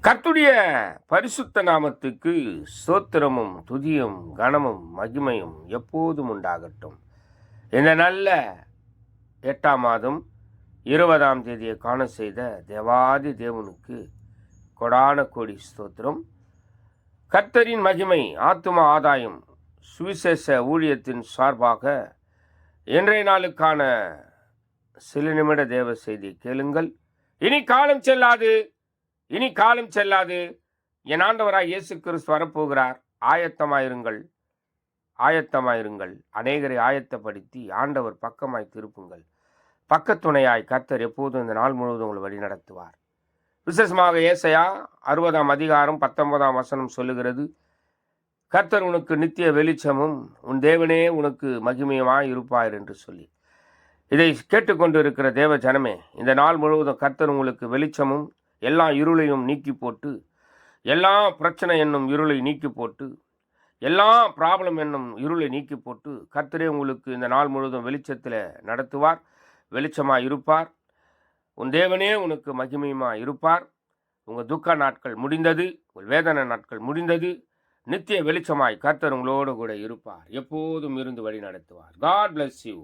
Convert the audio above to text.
கர்த்தருடைய பரிசுத்த நாமத்துக்கு ஸ்தோத்திரமும் துதியும் கனமும் மகிமையும் எப்போதும் உண்டாகட்டும். இந்த நல்ல 8ஆம் மாதம் 20ஆம் தேதியை காண செய்த தேவாதி தேவனுக்கு கொடான கோடி ஸ்தோத்திரம். கர்த்தரின் மகிமை ஆத்தும ஆதாயம் சுவிசேஷ ஊழியத்தின் சார்பாக இன்றைய நாளுக்கான சில நிமிட தேவ செய்தி கேளுங்கள். இனி காலம் செல்லாது, என் ஆண்டவராய் இயேசு கிறிஸ்து வரப்போகிறார். ஆயத்தமாயிருங்கள். அநேகரை ஆயத்தப்படுத்தி ஆண்டவர் பக்கமாய் திருப்புங்கள். பக்கத்துணையாய் கர்த்தர் எப்போதும் இந்த நாள் முழுவதும் உங்களை வழி நடத்துவார். விசேஷமாக ஏசாயா 60ஆம் அதிகாரம் 19ஆம் வசனம் சொல்லுகிறது, கர்த்தர் உனக்கு நித்திய வெளிச்சமும் உன் தேவனே உனக்கு மகிமையுமாய் இருப்பார் என்று சொல்லி. இதை கேட்டுக்கொண்டு இருக்கிற தேவ ஜனமே, இந்த நாள் முழுவதும் கர்த்தர் உங்களுக்கு வெளிச்சமும் எல்லா இருளையும் நீக்கி போட்டு, எல்லா பிரச்சனை என்னும் இருளை நீக்கி போட்டு, எல்லா ப்ராப்ளம் என்னும் இருளை நீக்கி போட்டு, கர்த்தரே உங்களுக்கு இந்த நாள் முழுவதும் வெளிச்சத்தில் நடத்துவார், வெளிச்சமாக இருப்பார். உன் தேவனே உனக்கு மகிமையுமாக இருப்பார். உங்கள் துக்க நாட்கள் முடிந்தது, உங்கள் வேதனை நாட்கள் முடிந்தது. நித்திய வெளிச்சமாய் கர்த்தர் உங்களோடு கூட இருப்பார், எப்போதும் இருந்து வழி நடத்துவார். God bless you.